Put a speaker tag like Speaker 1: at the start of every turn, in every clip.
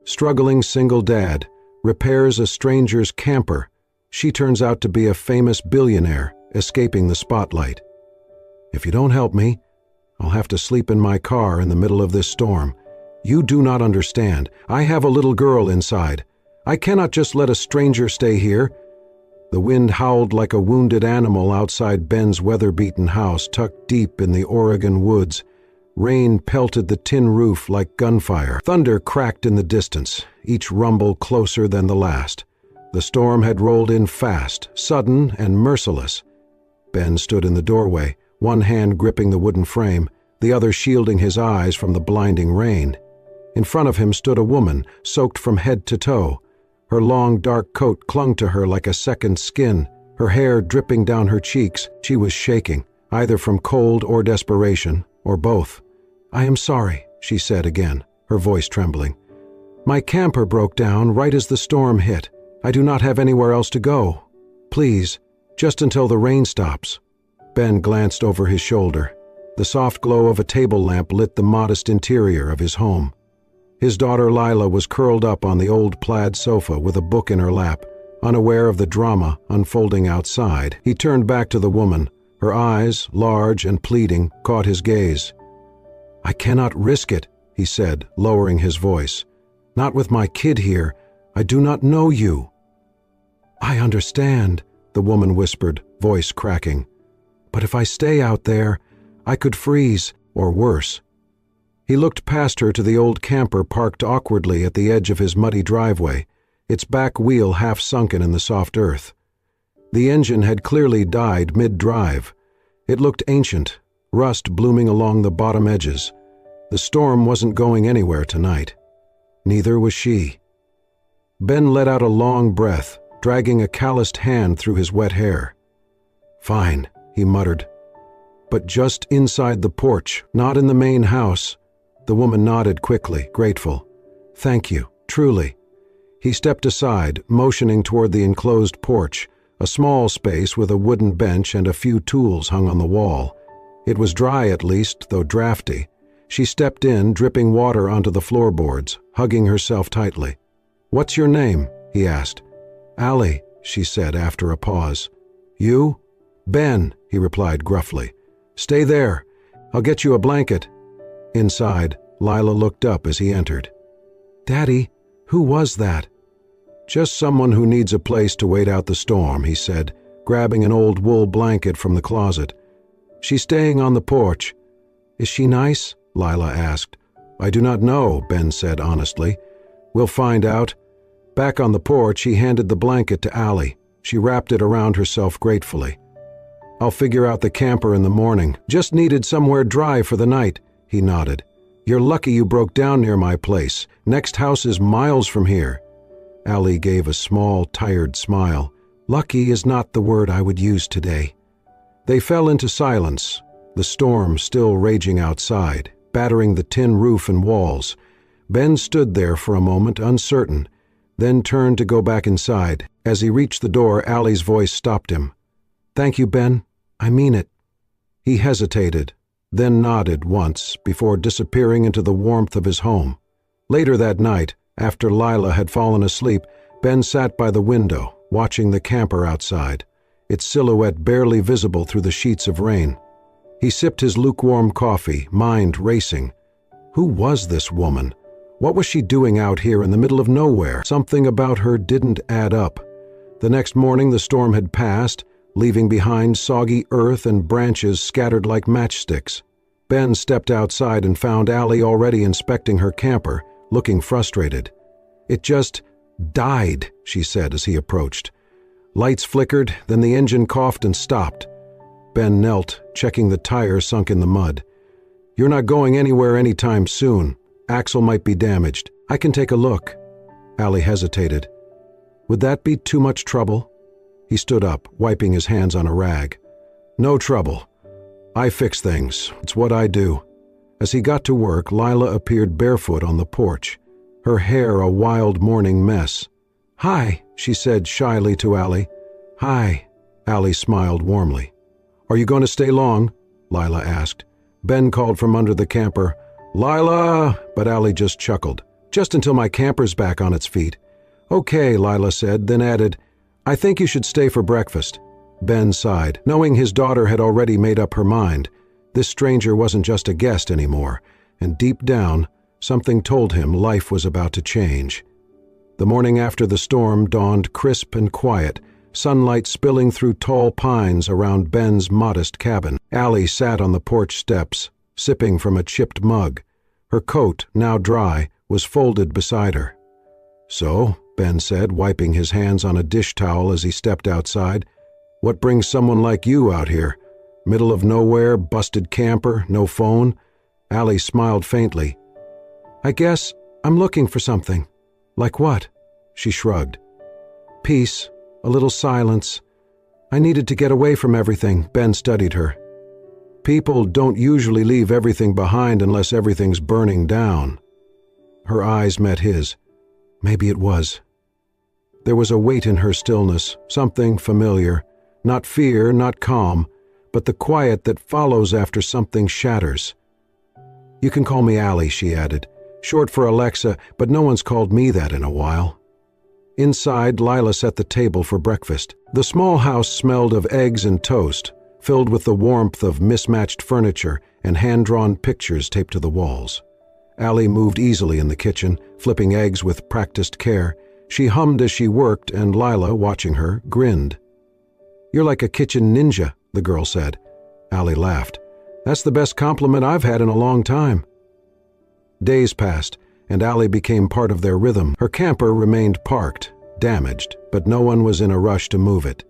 Speaker 1: Struggling single dad, repairs a stranger's camper. She turns out to be a famous billionaire, escaping the spotlight. If you don't help me, I'll have to sleep in my car in the middle of this storm. You do not understand. I have a little girl inside. I cannot just let a stranger stay here. The wind howled like a wounded animal outside Ben's weather-beaten house tucked deep in the Oregon woods. Rain pelted the tin roof like gunfire. Thunder cracked in the distance, each rumble closer than the last. The storm had rolled in fast, sudden, and merciless. Ben stood in the doorway, one hand gripping the wooden frame, the other shielding his eyes from the blinding rain. In front of him stood a woman, soaked from head to toe. Her long, dark coat clung to her like a second skin, her hair dripping down her cheeks. She was shaking, either from cold or desperation, or both. "I am sorry," she said again, her voice trembling. "My camper broke down right as the storm hit. I do not have anywhere else to go. Please, just until the rain stops." Ben glanced over his shoulder. The soft glow of a table lamp lit the modest interior of his home. His daughter Lila was curled up on the old plaid sofa with a book in her lap, unaware of the drama unfolding outside. He turned back to the woman. Her eyes, large and pleading, caught his gaze. "I cannot risk it," he said, lowering his voice. "Not with my kid here. I do not know you." "I understand," the woman whispered, voice cracking. "But if I stay out there, I could freeze, or worse." He looked past her to the old camper parked awkwardly at the edge of his muddy driveway, its back wheel half sunken in the soft earth. The engine had clearly died mid-drive. It looked ancient, rust blooming along the bottom edges. The storm wasn't going anywhere tonight. Neither was she. Ben let out a long breath, dragging a calloused hand through his wet hair. "Fine," he muttered. "But just inside the porch, not in the main house." The woman nodded quickly, grateful. "Thank you, truly." He stepped aside, motioning toward the enclosed porch, a small space with a wooden bench and a few tools hung on the wall. It was dry at least, though drafty. She stepped in, dripping water onto the floorboards, hugging herself tightly. "What's your name?" he asked. "Allie," she said after a pause. "You?" "Ben," he replied gruffly. "Stay there. I'll get you a blanket." Inside, Lila looked up as he entered. "Daddy, who was that?" "Just someone who needs a place to wait out the storm," he said, grabbing an old wool blanket from the closet. "She's staying on the porch." "Is she nice?" Lila asked. "I do not know," Ben said honestly. "We'll find out." Back on the porch, he handed the blanket to Allie. She wrapped it around herself gratefully. "I'll figure out the camper in the morning. Just needed somewhere dry for the night." He nodded. "You're lucky you broke down near my place. Next house is miles from here." Allie gave a small, tired smile. "Lucky is not the word I would use today." They fell into silence, the storm still raging outside, battering the tin roof and walls. Ben stood there for a moment, uncertain, then turned to go back inside. As he reached the door, Allie's voice stopped him. "Thank you, Ben. I mean it." He hesitated, then nodded once before disappearing into the warmth of his home. Later that night, after Lila had fallen asleep, Ben sat by the window, watching the camper outside, its silhouette barely visible through the sheets of rain. He sipped his lukewarm coffee, mind racing. Who was this woman? What was she doing out here in the middle of nowhere? Something about her didn't add up. The next morning the storm had passed, leaving behind soggy earth and branches scattered like matchsticks. Ben stepped outside and found Allie already inspecting her camper, looking frustrated. "It just died," she said as he approached. Lights flickered, then the engine coughed and stopped. Ben knelt, checking the tire sunk in the mud. "You're not going anywhere anytime soon. Axle might be damaged. I can take a look." Allie hesitated. "Would that be too much trouble?" He stood up, wiping his hands on a rag. "No trouble. I fix things. It's what I do." As he got to work, Lila appeared barefoot on the porch, her hair a wild morning mess. "Hi," she said shyly to Allie. "Hi." Allie smiled warmly. "Are you going to stay long?" Lila asked. Ben called from under the camper, "Lila!" but Allie just chuckled. Just until my camper's back on its feet." "Okay," Lila said, then added, "I think you should stay for breakfast." Ben sighed, knowing his daughter had already made up her mind. This stranger wasn't just a guest anymore, and deep down, something told him life was about to change. The morning after the storm dawned crisp and quiet, sunlight spilling through tall pines around Ben's modest cabin. Allie sat on the porch steps, sipping from a chipped mug. Her coat, now dry, was folded beside her. "So," Ben said, wiping his hands on a dish towel as he stepped outside, "what brings someone like you out here? Middle of nowhere, busted camper, no phone?" Allie smiled faintly. "I guess I'm looking for something." "Like what?" She shrugged. "Peace, a little silence. I needed to get away from everything." Ben studied her. "People don't usually leave everything behind unless everything's burning down." Her eyes met his. Maybe it was. There was a weight in her stillness, something familiar. Not fear, not calm, but the quiet that follows after something shatters. "You can call me Allie," she added. "Short for Alexa, but no one's called me that in a while." Inside, Lila set the table for breakfast. The small house smelled of eggs and toast, filled with the warmth of mismatched furniture and hand-drawn pictures taped to the walls. Allie moved easily in the kitchen, flipping eggs with practiced care. She hummed as she worked, and Lila, watching her, grinned. "You're like a kitchen ninja," the girl said. Allie laughed. "That's the best compliment I've had in a long time." Days passed, and Allie became part of their rhythm. Her camper remained parked, damaged, but no one was in a rush to move it.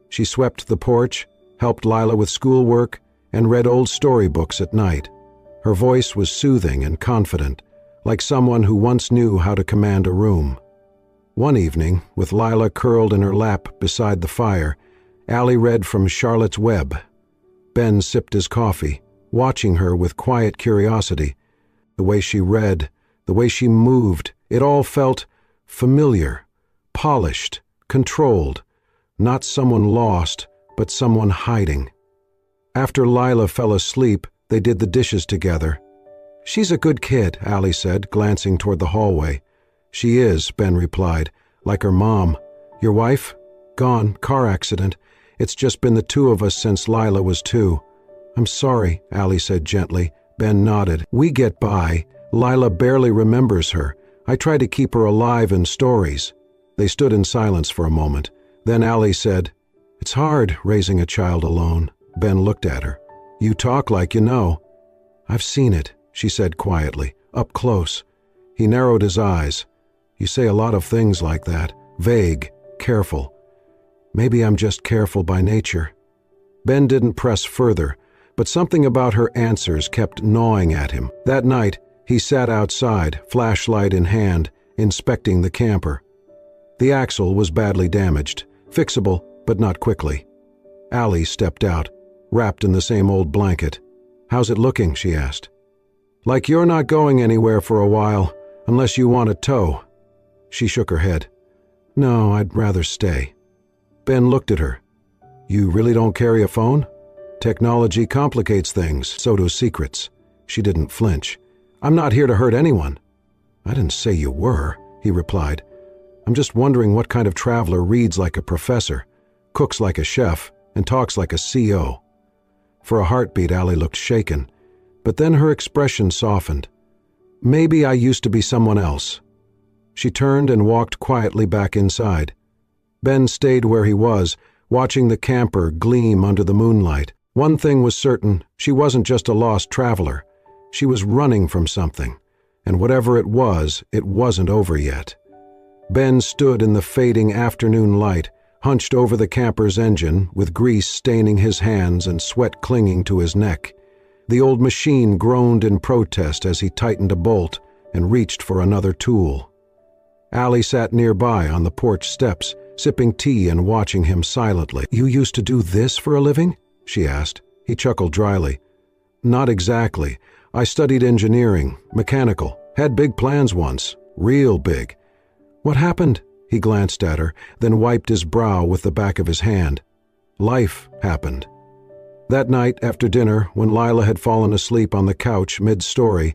Speaker 1: She swept the porch, helped Lila with schoolwork, and read old storybooks at night. Her voice was soothing and confident, like someone who once knew how to command a room. One evening, with Lila curled in her lap beside the fire, Allie read from Charlotte's Web. Ben sipped his coffee, watching her with quiet curiosity. The way she read, the way she moved, it all felt familiar, polished, controlled. Not someone lost, but someone hiding. After Lila fell asleep, they did the dishes together. "She's a good kid," Allie said, glancing toward the hallway. "She is," Ben replied, "like her mom. Your wife? Gone, car accident. It's just been the two of us since Lila was 2. "I'm sorry," Allie said gently. Ben nodded. "We get by. Lila barely remembers her. I try to keep her alive in stories." They stood in silence for a moment. Then Allie said, "It's hard raising a child alone." Ben looked at her. "You talk like you know." "I've seen it," she said quietly, "up close." He narrowed his eyes. "You say a lot of things like that. Vague, careful. Maybe I'm just careful by nature." Ben didn't press further, but something about her answers kept gnawing at him. That night, he sat outside, flashlight in hand, inspecting the camper. The axle was badly damaged, fixable, but not quickly. Allie stepped out, wrapped in the same old blanket. "How's it looking?" she asked. "Like you're not going anywhere for a while, unless you want a tow." She shook her head. "No, I'd rather stay." Ben looked at her. "You really don't carry a phone?" "Technology complicates things, so do secrets." She didn't flinch. "I'm not here to hurt anyone." "I didn't say you were," he replied. "I'm just wondering what kind of traveler reads like a professor, cooks like a chef, and talks like a CO. For a heartbeat, Allie looked shaken, but then her expression softened. "Maybe I used to be someone else." She turned and walked quietly back inside. Ben stayed where he was, watching the camper gleam under the moonlight. One thing was certain, she wasn't just a lost traveler. She was running from something, and whatever it wasn't over yet. Ben stood in the fading afternoon light, hunched over the camper's engine, with grease staining his hands and sweat clinging to his neck. The old machine groaned in protest as he tightened a bolt and reached for another tool. Allie sat nearby on the porch steps, sipping tea and watching him silently. "You used to do this for a living?" she asked. He chuckled dryly. "Not exactly. I studied engineering, mechanical, had big plans once, real big." "What happened?" He glanced at her, then wiped his brow with the back of his hand. "Life happened." That night after dinner, when Lila had fallen asleep on the couch mid-story,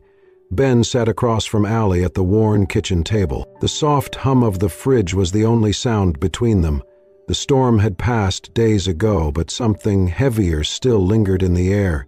Speaker 1: Ben sat across from Allie at the worn kitchen table. The soft hum of the fridge was the only sound between them. The storm had passed days ago, but something heavier still lingered in the air.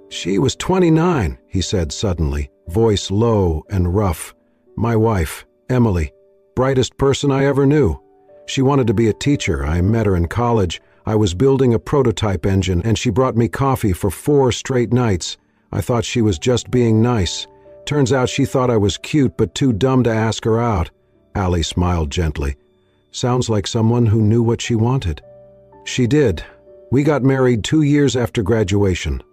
Speaker 1: "She was 29, he said suddenly, voice low and rough. "My wife, Emily, brightest person I ever knew. She wanted to be a teacher. I met her in college. I was building a prototype engine, and she brought me coffee for 4 straight nights. I thought she was just being nice. Turns out she thought I was cute but too dumb to ask her out." Allie smiled gently. "Sounds like someone who knew what she wanted." "She did. We got married 2 years after graduation.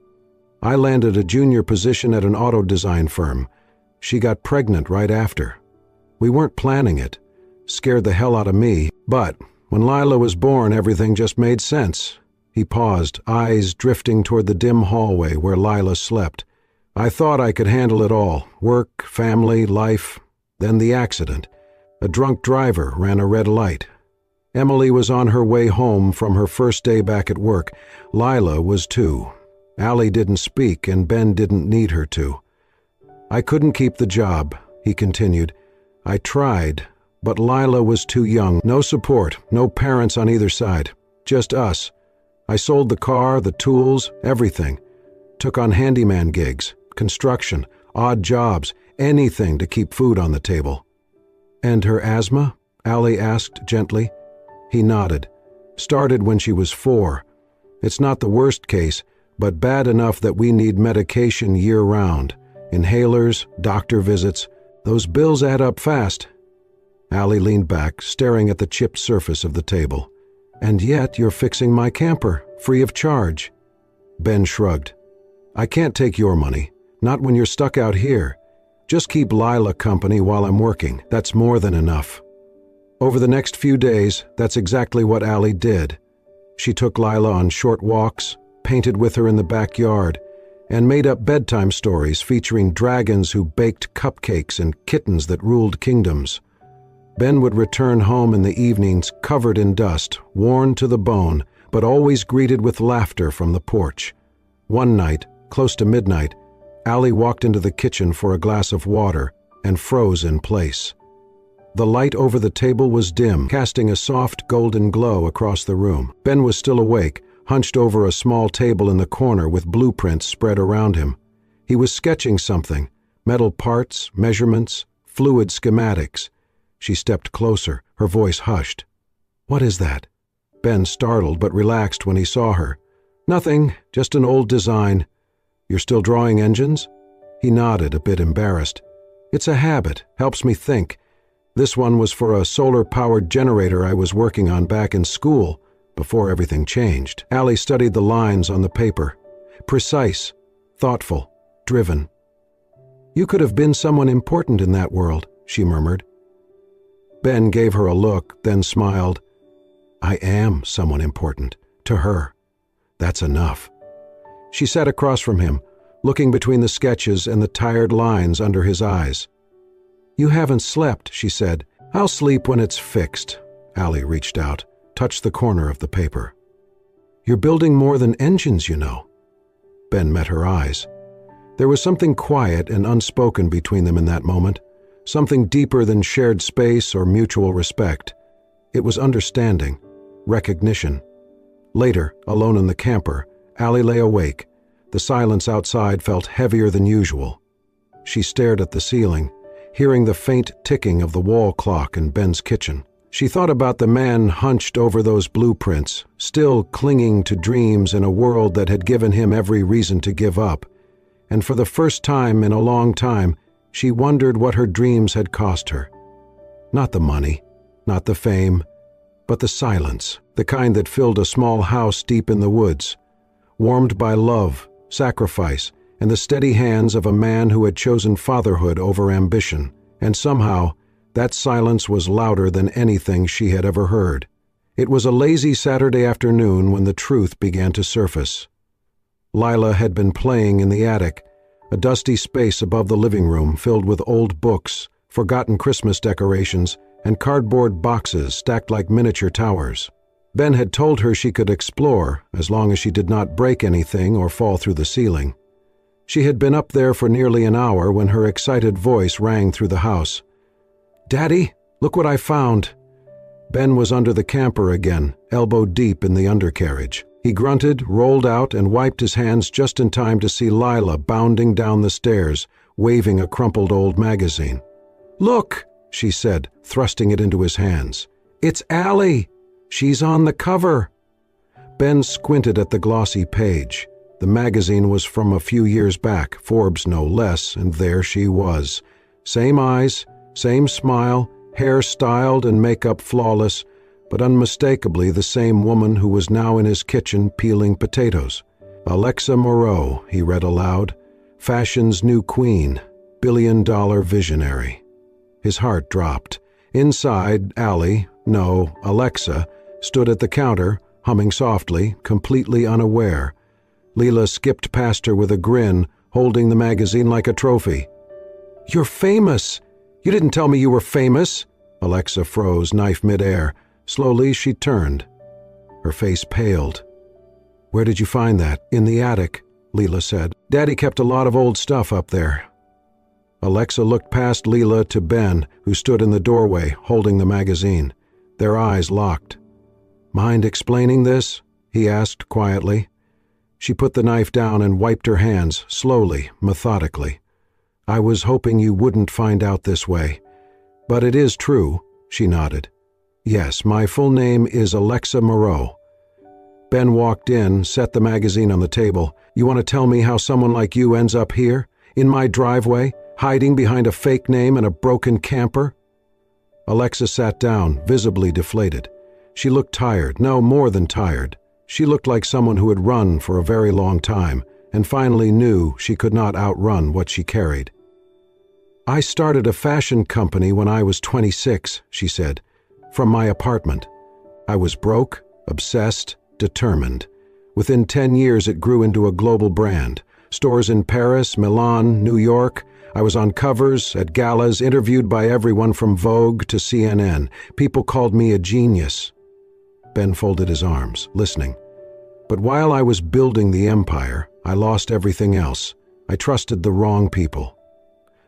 Speaker 1: I landed a junior position at an auto design firm. She got pregnant right after. We weren't planning it. Scared the hell out of me. But when Lila was born, everything just made sense." He paused, eyes drifting toward the dim hallway where Lila slept. "I thought I could handle it all. Work, family, life. Then the accident. A drunk driver ran a red light. Emily was on her way home from her first day back at work. Lila was too. Allie didn't speak, and Ben didn't need her to. I couldn't keep the job," he continued. "I tried, but Lila was too young. No support, no parents on either side. Just us. I sold the car, the tools, everything. Took on handyman gigs, construction, odd jobs, anything to keep food on the table." "And her asthma?" Allie asked gently. He nodded. "Started when she was 4. It's not the worst case, but bad enough that we need medication year-round. Inhalers, doctor visits. Those bills add up fast." Allie leaned back, staring at the chipped surface of the table. "And yet you're fixing my camper, free of charge." Ben shrugged. "I can't take your money, not when you're stuck out here. Just keep Lila company while I'm working. That's more than enough." Over the next few days, that's exactly what Allie did. She took Lila on short walks, painted with her in the backyard, and made up bedtime stories featuring dragons who baked cupcakes and kittens that ruled kingdoms. Ben would return home in the evenings covered in dust, worn to the bone, but always greeted with laughter from the porch. One night, close to midnight, Allie walked into the kitchen for a glass of water and froze in place. The light over the table was dim, casting a soft golden glow across the room. Ben was still awake, hunched over a small table in the corner with blueprints spread around him. He was sketching something, metal parts, measurements, fluid schematics. She stepped closer, her voice hushed. "What is that?" Ben startled but relaxed when he saw her. "Nothing, just an old design." "You're still drawing engines?" He nodded, a bit embarrassed. "It's a habit, helps me think. This one was for a solar-powered generator I was working on back in school, before everything changed." Allie studied the lines on the paper. Precise, thoughtful, driven. "You could have been someone important in that world," she murmured. Ben gave her a look, then smiled. "I am someone important, to her. That's enough." She sat across from him, looking between the sketches and the tired lines under his eyes. "You haven't slept," she said. "I'll sleep when it's fixed." Allie reached out, touched the corner of the paper. "You're building more than engines, you know." Ben met her eyes. There was something quiet and unspoken between them in that moment, something deeper than shared space or mutual respect. It was understanding, recognition. Later, alone in the camper, Allie lay awake. The silence outside felt heavier than usual. She stared at the ceiling, hearing the faint ticking of the wall clock in Ben's kitchen. She thought about the man hunched over those blueprints, still clinging to dreams in a world that had given him every reason to give up. And for the first time in a long time, she wondered what her dreams had cost her. Not the money, not the fame, but the silence, the kind that filled a small house deep in the woods, warmed by love, sacrifice, and the steady hands of a man who had chosen fatherhood over ambition. And somehow, that silence was louder than anything she had ever heard. It was a lazy Saturday afternoon when the truth began to surface. Lila had been playing in the attic, a dusty space above the living room filled with old books, forgotten Christmas decorations, and cardboard boxes stacked like miniature towers. Ben had told her she could explore as long as she did not break anything or fall through the ceiling. She had been up there for nearly an hour when her excited voice rang through the house. "Daddy, look what I found." Ben was under the camper again, elbow deep in the undercarriage. He grunted, rolled out, and wiped his hands just in time to see Lila bounding down the stairs, waving a crumpled old magazine. "Look," she said, thrusting it into his hands. "It's Allie. She's on the cover." Ben squinted at the glossy page. The magazine was from a few years back, Forbes no less, and there she was. Same eyes, same smile, hair styled and makeup flawless, but unmistakably the same woman who was now in his kitchen peeling potatoes. "Alexa Moreau," he read aloud. "Fashion's new queen, billion-dollar visionary." His heart dropped. Inside, Alexa, stood at the counter, humming softly, completely unaware. Leela skipped past her with a grin, holding the magazine like a trophy. "You're famous! You didn't tell me you were famous!" Alexa froze, knife midair. Slowly she turned. Her face paled. "Where did you find that?" "In the attic," Leela said. "Daddy kept a lot of old stuff up there." Alexa looked past Leela to Ben, who stood in the doorway, holding the magazine. Their eyes locked. "Mind explaining this?" he asked quietly. She put the knife down and wiped her hands, slowly, methodically. "I was hoping you wouldn't find out this way. But it is true," she nodded. "Yes, my full name is Alexa Moreau." Ben walked in, set the magazine on the table. "You want to tell me how someone like you ends up here, in my driveway, hiding behind a fake name and a broken camper?" Alexa sat down, visibly deflated. She looked tired, no, more than tired. She looked like someone who had run for a very long time and finally knew she could not outrun what she carried. "I started a fashion company when I was 26, she said, "from my apartment. I was broke, obsessed, determined. Within 10 years it grew into a global brand. Stores in Paris, Milan, New York. I was on covers, at galas, interviewed by everyone from Vogue to CNN. People called me a genius." Ben folded his arms, listening. "But while I was building the empire, I lost everything else. I trusted the wrong people.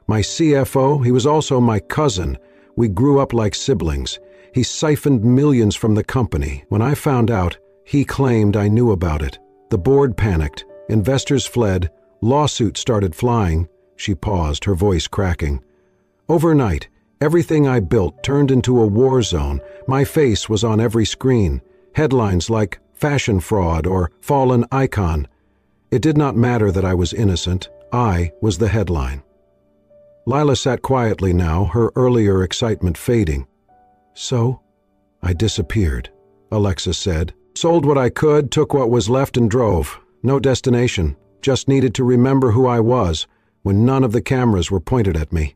Speaker 1: My CFO, he was also my cousin. We grew up like siblings. He siphoned millions from the company. When I found out, he claimed I knew about it. The board panicked. Investors fled. Lawsuits started flying." She paused, her voice cracking. "Overnight, everything I built turned into a war zone. My face was on every screen. Headlines like fashion fraud or fallen icon. It did not matter that I was innocent. I was the headline." Lila sat quietly now, her earlier excitement fading. "So, I disappeared," Alexa said. "Sold what I could, took what was left and drove. No destination. Just needed to remember who I was when none of the cameras were pointed at me."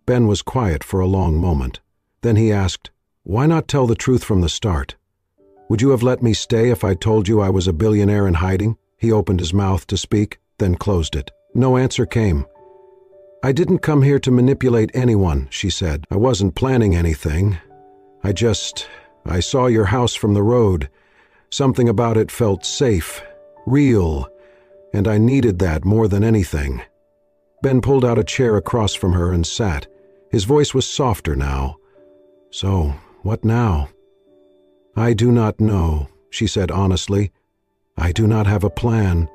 Speaker 1: Ben was quiet for a long moment. Then he asked, "Why not tell the truth from the start? Would you have let me stay if I told you I was a billionaire in hiding?" He opened his mouth to speak, then closed it. No answer came. "I didn't come here to manipulate anyone," she said. "I wasn't planning anything. I saw your house from the road. Something about it felt safe, real, and I needed that more than anything." Ben pulled out a chair across from her and sat. His voice was softer now. "So, what now?" "I do not know," she said honestly. "I do not have a plan.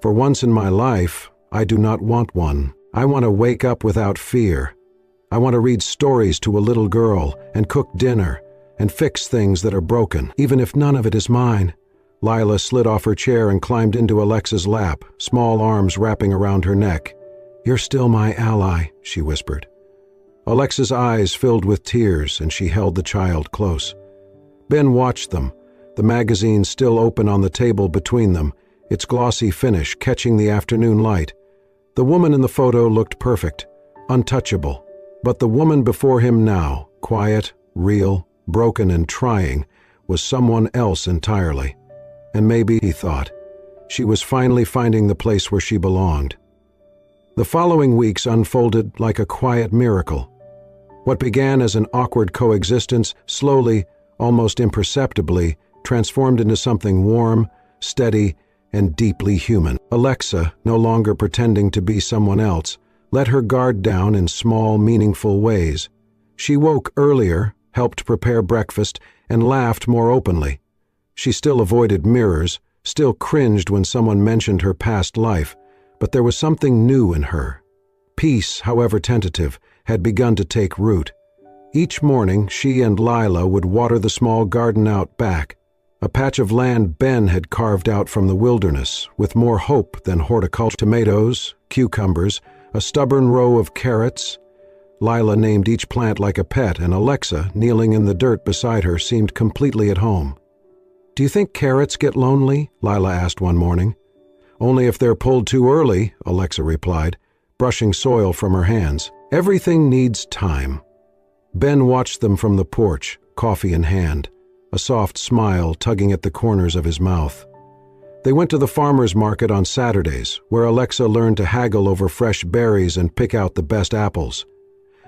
Speaker 1: For once in my life, I do not want one. I want to wake up without fear. I want to read stories to a little girl and cook dinner and fix things that are broken, even if none of it is mine." Lila slid off her chair and climbed into Alexa's lap, small arms wrapping around her neck. "You're still my ally," she whispered. Alexa's eyes filled with tears and she held the child close. Ben watched them, the magazine still open on the table between them, its glossy finish catching the afternoon light. The woman in the photo looked perfect, untouchable, but the woman before him now, quiet, real, broken and trying, was someone else entirely. And maybe, he thought, she was finally finding the place where she belonged. The following weeks unfolded like a quiet miracle. What began as an awkward coexistence slowly, almost imperceptibly, transformed into something warm, steady, and deeply human. Alexa, no longer pretending to be someone else, let her guard down in small, meaningful ways. She woke earlier, helped prepare breakfast, and laughed more openly. She still avoided mirrors, still cringed when someone mentioned her past life, but there was something new in her. Peace, however tentative, had begun to take root. Each morning, she and Lila would water the small garden out back, a patch of land Ben had carved out from the wilderness, with more hope than horticulture. Tomatoes, cucumbers, a stubborn row of carrots. Lila named each plant like a pet, and Alexa, kneeling in the dirt beside her, seemed completely at home. "Do you think carrots get lonely?" Lila asked one morning. "Only if they're pulled too early," Alexa replied, brushing soil from her hands. "Everything needs time." Ben watched them from the porch, coffee in hand, a soft smile tugging at the corners of his mouth. They went to the farmer's market on Saturdays, where Alexa learned to haggle over fresh berries and pick out the best apples.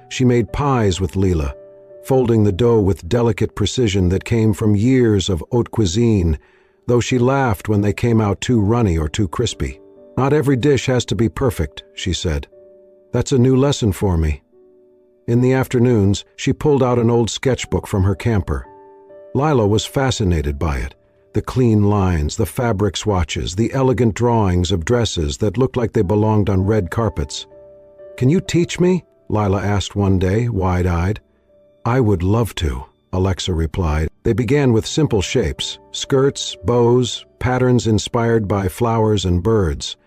Speaker 1: She made pies with Lila, folding the dough with delicate precision that came from years of haute cuisine, though she laughed when they came out too runny or too crispy. "Not every dish has to be perfect," she said. "That's a new lesson for me." In the afternoons, she pulled out an old sketchbook from her camper. Lila was fascinated by it. The clean lines, the fabric swatches, the elegant drawings of dresses that looked like they belonged on red carpets. "Can you teach me?" Lila asked one day, wide-eyed. "I would love to," Alexa replied. They began with simple shapes, skirts, bows, patterns inspired by flowers and birds.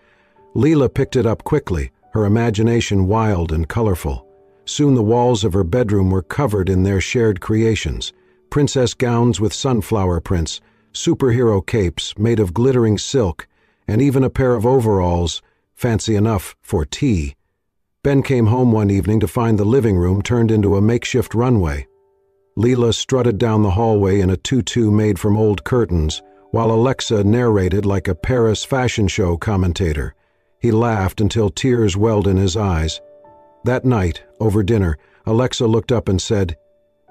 Speaker 1: Lila picked it up quickly, her imagination wild and colorful. Soon the walls of her bedroom were covered in their shared creations: princess gowns with sunflower prints, superhero capes made of glittering silk, and even a pair of overalls, fancy enough for tea. Ben came home one evening to find the living room turned into a makeshift runway. Lila strutted down the hallway in a tutu made from old curtains, while Alexa narrated like a Paris fashion show commentator. He laughed until tears welled in his eyes. That night, over dinner, Alexa looked up and said,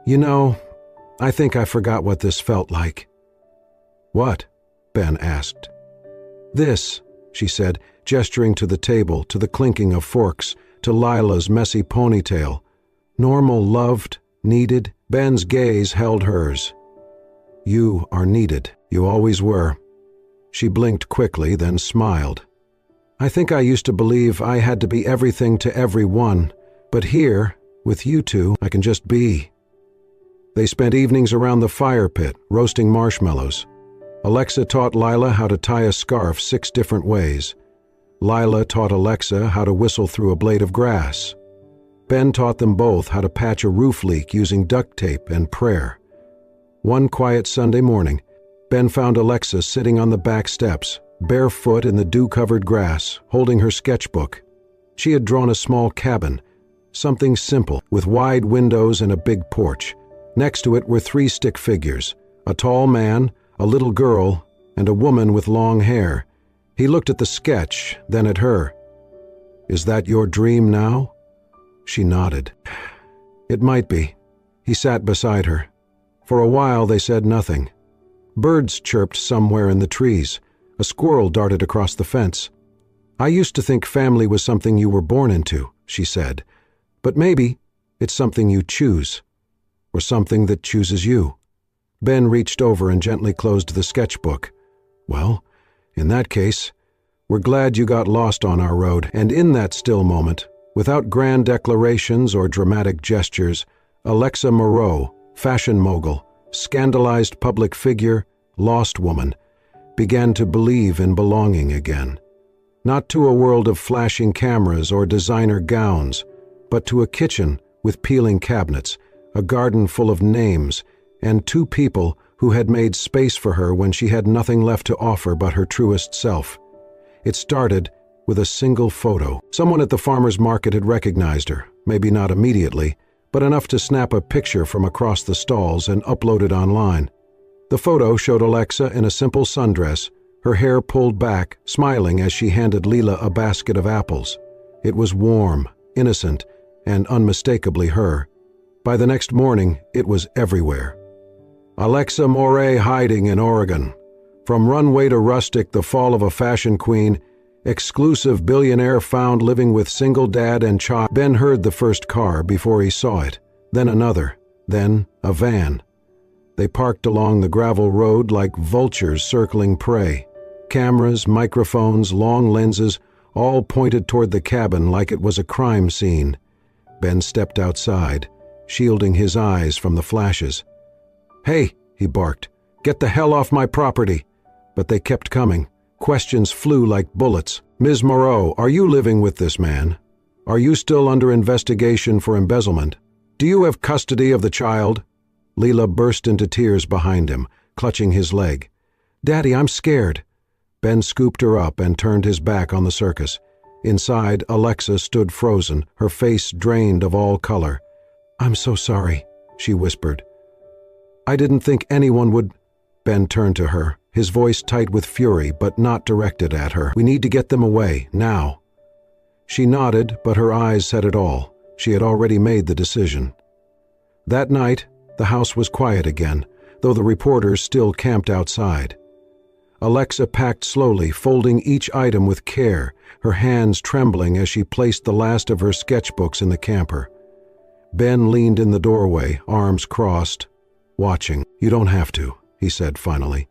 Speaker 1: "You know, I think I forgot what this felt like." "What?" Ben asked. "This," she said, gesturing to the table, to the clinking of forks, to Lila's messy ponytail. "Normal, loved, needed." Ben's gaze held hers. "You are needed. You always were." She blinked quickly, then smiled. "I think I used to believe I had to be everything to everyone, but here, with you two, I can just be." They spent evenings around the fire pit, roasting marshmallows. Alexa taught Lila how to tie a scarf 6 different ways. Lila taught Alexa how to whistle through a blade of grass. Ben taught them both how to patch a roof leak using duct tape and prayer. One quiet Sunday morning, Ben found Alexa sitting on the back steps, barefoot in the dew-covered grass, holding her sketchbook. She had drawn a small cabin, something simple, with wide windows and a big porch. Next to it were 3 stick figures, a tall man, a little girl, and a woman with long hair. He looked at the sketch, then at her. "Is that your dream now?" She nodded. "It might be." He sat beside her. For a while they said nothing. Birds chirped somewhere in the trees. A squirrel darted across the fence. "I used to think family was something you were born into," she said. "But maybe it's something you choose, or something that chooses you." Ben reached over and gently closed the sketchbook. "Well, in that case, we're glad you got lost on our road." And in that still moment, without grand declarations or dramatic gestures, Alexa Moreau, fashion mogul, scandalized public figure, lost woman, began to believe in belonging again. Not to a world of flashing cameras or designer gowns, but to a kitchen with peeling cabinets, a garden full of names, and 2 people who had made space for her when she had nothing left to offer but her truest self. It started with a single photo. Someone at the farmer's market had recognized her, maybe not immediately, but enough to snap a picture from across the stalls and upload it online. The photo showed Alexa in a simple sundress, her hair pulled back, smiling as she handed Lila a basket of apples. It was warm, innocent, and unmistakably her. By the next morning, it was everywhere. "Alexa Moray hiding in Oregon. From runway to rustic, the fall of a fashion queen, exclusive billionaire found living with single dad and child. Ben heard the first car before he saw it, then another, then a van. They parked along the gravel road like vultures circling prey. Cameras, microphones, long lenses, all pointed toward the cabin like it was a crime scene. Ben stepped outside, shielding his eyes from the flashes. "Hey," he barked, "get the hell off my property." But they kept coming. Questions flew like bullets. "Ms. Moreau, are you living with this man? Are you still under investigation for embezzlement? Do you have custody of the child?" Leela burst into tears behind him, clutching his leg. "Daddy, I'm scared." Ben scooped her up and turned his back on the circus. Inside, Alexa stood frozen, her face drained of all color. "I'm so sorry," she whispered. "I didn't think anyone would—" Ben turned to her, his voice tight with fury but not directed at her. "We need to get them away, now." She nodded, but her eyes said it all. She had already made the decision. That night, the house was quiet again, though the reporters still camped outside. Alexa packed slowly, folding each item with care, her hands trembling as she placed the last of her sketchbooks in the camper. Ben leaned in the doorway, arms crossed, watching. "You don't have to," he said finally.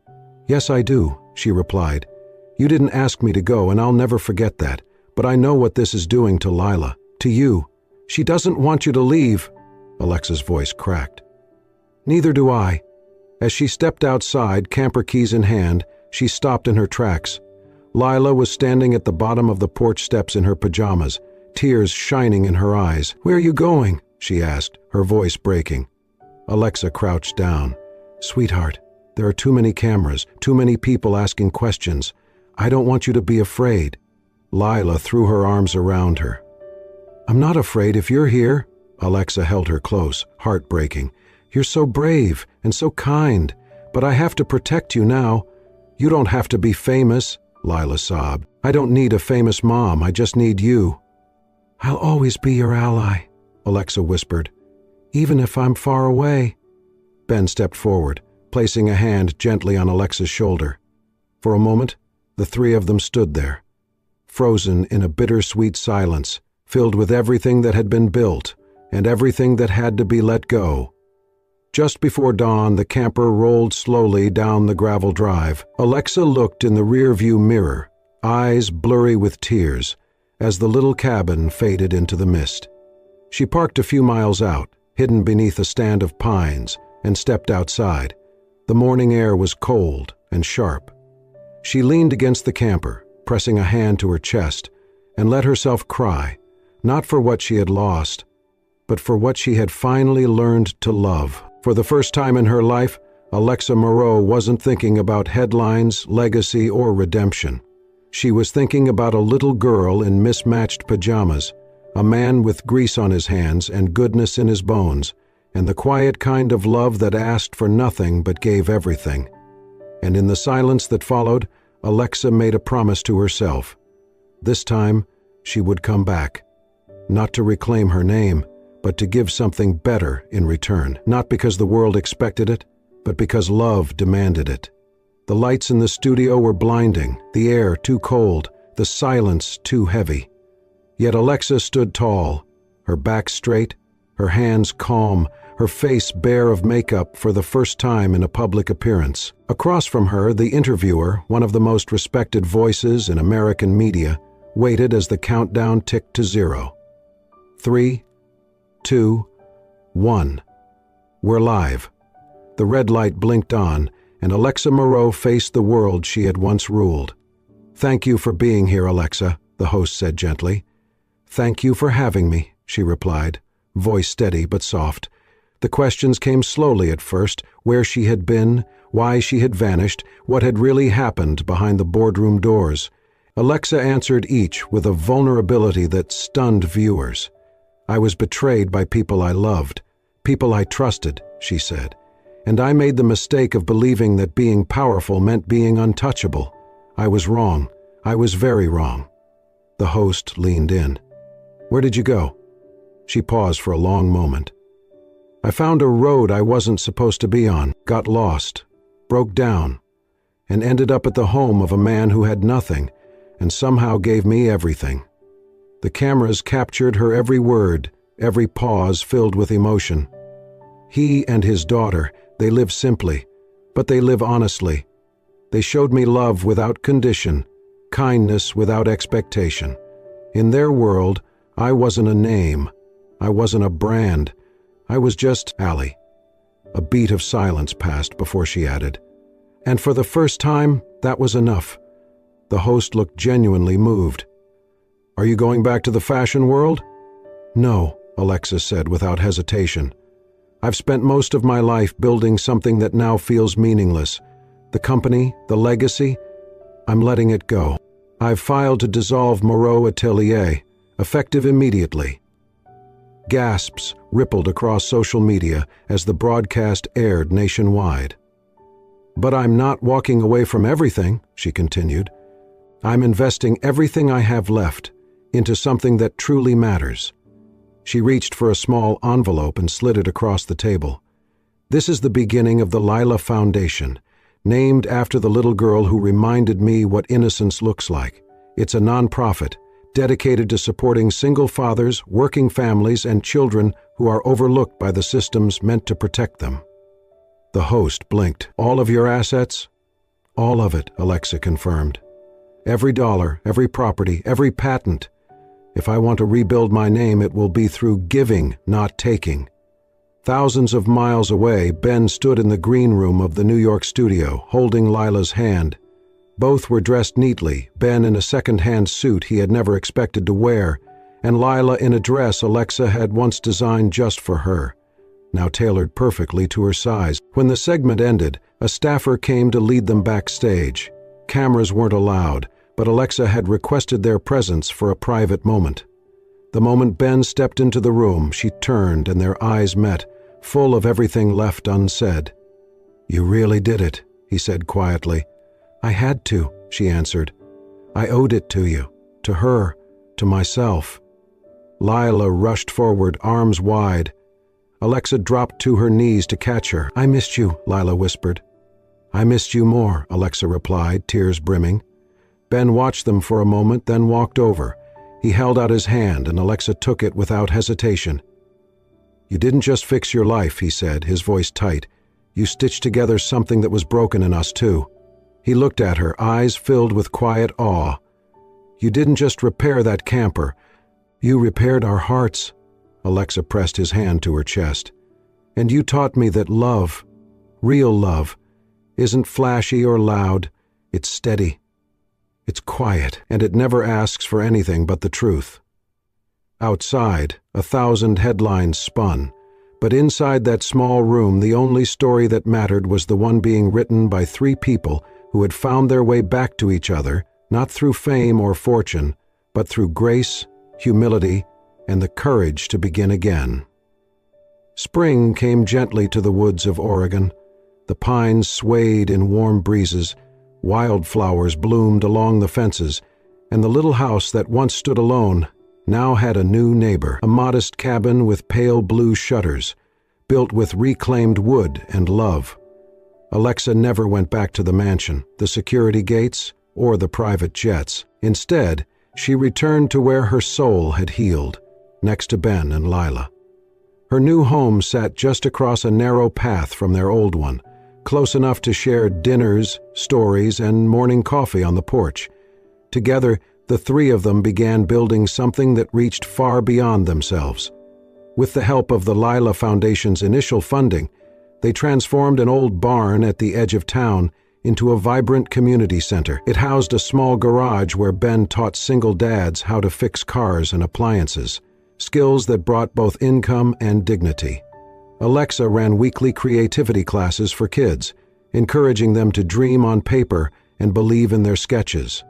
Speaker 1: "Yes, I do," she replied. "You didn't ask me to go, and I'll never forget that. But I know what this is doing to Lila, to you. She doesn't want you to leave." Alexa's voice cracked. "Neither do I." As she stepped outside, camper keys in hand, she stopped in her tracks. Lila was standing at the bottom of the porch steps in her pajamas, tears shining in her eyes. "Where are you going?" she asked, her voice breaking. Alexa crouched down. "Sweetheart, there are too many cameras, too many people asking questions. I don't want you to be afraid." Lila threw her arms around her. "I'm not afraid if you're here." Alexa held her close, heartbreaking. "You're so brave and so kind, but I have to protect you now." "You don't have to be famous," Lila sobbed. "I don't need a famous mom, I just need you." "I'll always be your ally," Alexa whispered, "even if I'm far away." Ben stepped forward, placing a hand gently on Alexa's shoulder. For a moment, the three of them stood there, frozen in a bittersweet silence, filled with everything that had been built and everything that had to be let go. Just before dawn, the camper rolled slowly down the gravel drive. Alexa looked in the rearview mirror, eyes blurry with tears, as the little cabin faded into the mist. She parked a few miles out, hidden beneath a stand of pines, and stepped outside. The morning air was cold and sharp. She leaned against the camper, pressing a hand to her chest, and let herself cry, not for what she had lost, but for what she had finally learned to love. For the first time in her life, Alexa Moreau wasn't thinking about headlines, legacy, or redemption. She was thinking about a little girl in mismatched pajamas, a man with grease on his hands and goodness in his bones, and the quiet kind of love that asked for nothing but gave everything. And in the silence that followed, Alexa made a promise to herself. This time, she would come back, not to reclaim her name, but to give something better in return, not because the world expected it, but because love demanded it. The lights in the studio were blinding, the air too cold, the silence too heavy. Yet Alexa stood tall, her back straight, her hands calm, her face bare of makeup for the first time in a public appearance. Across from her, the interviewer, one of the most respected voices in American media, waited as the countdown ticked to 0. 3, 2, 1. We're live. The red light blinked on, and Alexa Moreau faced the world she had once ruled. "Thank you for being here, Alexa," the host said gently. "Thank you for having me," she replied, voice steady but soft. The questions came slowly at first, where she had been, why she had vanished, what had really happened behind the boardroom doors. Alexa answered each with a vulnerability that stunned viewers. "I was betrayed by people I loved, people I trusted," she said, "and I made the mistake of believing that being powerful meant being untouchable. I was wrong. I was very wrong." The host leaned in. "Where did you go?" She paused for a long moment. "I found a road I wasn't supposed to be on, got lost, broke down. and ended up at the home of a man who had nothing and somehow gave me everything. The cameras captured her every word, every pause filled with emotion. He and his daughter, they live simply, but they live honestly. They showed me love without condition, kindness without expectation. In their world, I wasn't a name. I wasn't a brand. I was just Allie. A beat of silence passed before she added, "And for the first time, that was enough." The host looked genuinely moved. "Are you going back to the fashion world?" "No," Alexa said without hesitation. "I've spent most of my life building something that now feels meaningless. The company, the legacy, I'm letting it go. I've filed to dissolve Moreau Atelier, effective immediately." Gasps rippled across social media as the broadcast aired nationwide. "But I'm not walking away from everything," she continued. "I'm investing everything I have left into something that truly matters." She reached for a small envelope and slid it across the table. "This is the beginning of the Lila Foundation, named after the little girl who reminded me what innocence looks like. It's a nonprofit dedicated to supporting single fathers, working families, and children who are overlooked by the systems meant to protect them." The host blinked. "All of your assets?" "All of it," Alexa confirmed. "Every dollar, every property, every patent. If I want to rebuild my name, it will be through giving, not taking." Thousands of miles away, Ben stood in the green room of the New York studio, holding Lila's hand. Both were dressed neatly, Ben in a second-hand suit he had never expected to wear, and Lila in a dress Alexa had once designed just for her, now tailored perfectly to her size. When the segment ended, a staffer came to lead them backstage. Cameras weren't allowed, but Alexa had requested their presence for a private moment. The moment Ben stepped into the room, she turned and their eyes met, full of everything left unsaid. "You really did it," he said quietly. "I had to," she answered. "I owed it to you, to her, to myself." Lila rushed forward, arms wide. Alexa dropped to her knees to catch her. "I missed you," Lila whispered. "I missed you more," Alexa replied, tears brimming. Ben watched them for a moment, then walked over. He held out his hand, and Alexa took it without hesitation. "You didn't just fix your life," he said, his voice tight. "You stitched together something that was broken in us, too." He looked at her, eyes filled with quiet awe. "You didn't just repair that camper. You repaired our hearts." Alexa pressed his hand to her chest. "And you taught me that love, real love, isn't flashy or loud. It's steady. It's quiet, and it never asks for anything but the truth." Outside, 1,000 headlines spun, but inside that small room the only story that mattered was the one being written by 3 people who had found their way back to each other, not through fame or fortune, but through grace, humility, and the courage to begin again. Spring came gently to the woods of Oregon. The pines swayed in warm breezes, wildflowers bloomed along the fences, and the little house that once stood alone now had a new neighbor, a modest cabin with pale blue shutters, built with reclaimed wood and love. Alexa never went back to the mansion, the security gates, or the private jets. Instead, she returned to where her soul had healed, next to Ben and Lila. Her new home sat just across a narrow path from their old one, close enough to share dinners, stories, and morning coffee on the porch. Together, the 3 of them began building something that reached far beyond themselves. With the help of the Lila Foundation's initial funding, they transformed an old barn at the edge of town into a vibrant community center. It housed a small garage where Ben taught single dads how to fix cars and appliances, skills that brought both income and dignity. Alexa ran weekly creativity classes for kids, encouraging them to dream on paper and believe in their sketches.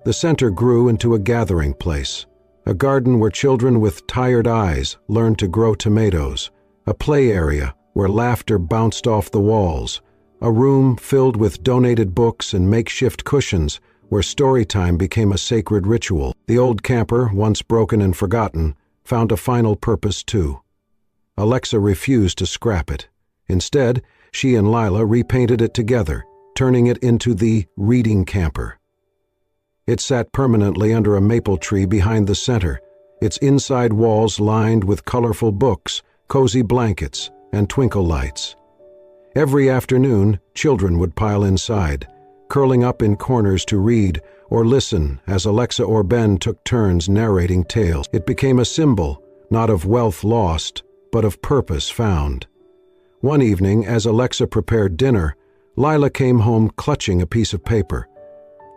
Speaker 1: The center grew into a gathering place, a garden where children with tired eyes learned to grow tomatoes, a play area where laughter bounced off the walls, a room filled with donated books and makeshift cushions where story time became a sacred ritual. The old camper, once broken and forgotten, found a final purpose too. Alexa refused to scrap it. Instead, she and Lila repainted it together, turning it into the reading camper. It sat permanently under a maple tree behind the center, its inside walls lined with colorful books, cozy blankets, and twinkle lights. Every afternoon, children would pile inside, curling up in corners to read or listen as Alexa or Ben took turns narrating tales. It became a symbol, not of wealth lost, but of purpose found. One evening, as Alexa prepared dinner, Lila came home clutching a piece of paper.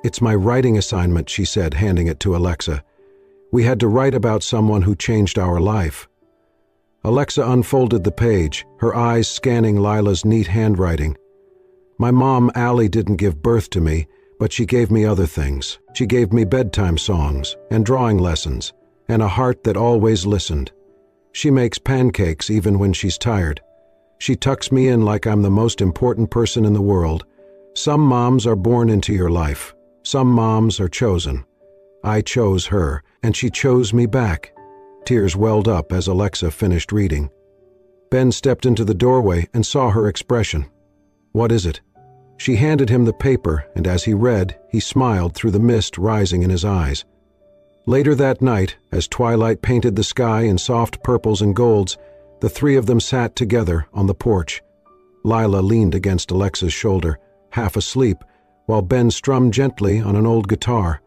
Speaker 1: "It's my writing assignment," she said, handing it to Alexa. "We had to write about someone who changed our life." Alexa unfolded the page, her eyes scanning Lila's neat handwriting. "My mom, Allie, didn't give birth to me, but she gave me other things. She gave me bedtime songs and drawing lessons and a heart that always listened. She makes pancakes even when she's tired. She tucks me in like I'm the most important person in the world. Some moms are born into your life. Some moms are chosen. I chose her, and she chose me back." Tears welled up as Alexa finished reading. Ben stepped into the doorway and saw her expression. "What is it?" She handed him the paper, and as he read, he smiled through the mist rising in his eyes. Later that night, as twilight painted the sky in soft purples and golds, the three of them sat together on the porch. Lila leaned against Alexa's shoulder, half asleep, while Ben strummed gently on an old guitar.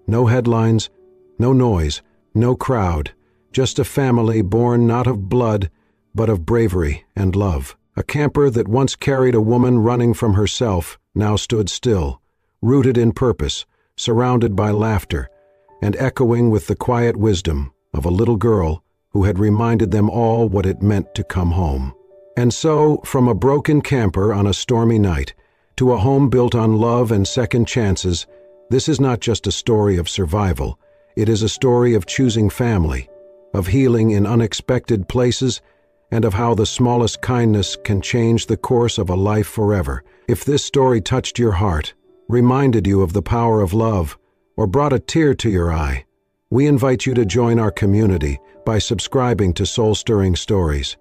Speaker 1: No headlines, no noise, no crowd, just a family born not of blood, but of bravery and love. A camper that once carried a woman running from herself now stood still, rooted in purpose, surrounded by laughter, and echoing with the quiet wisdom of a little girl who had reminded them all what it meant to come home. And so, from a broken camper on a stormy night to a home built on love and second chances, this is not just a story of survival. It is a story of choosing family, of healing in unexpected places, and of how the smallest kindness can change the course of a life forever. If this story touched your heart, reminded you of the power of love, or brought a tear to your eye, we invite you to join our community by subscribing to Soul-Stirring Stories.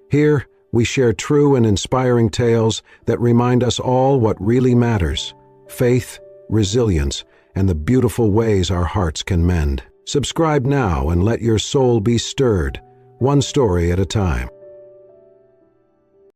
Speaker 1: Here, we share true and inspiring tales that remind us all what really matters: faith, resilience, and the beautiful ways our hearts can mend. Subscribe now and let your soul be stirred, one story at a time.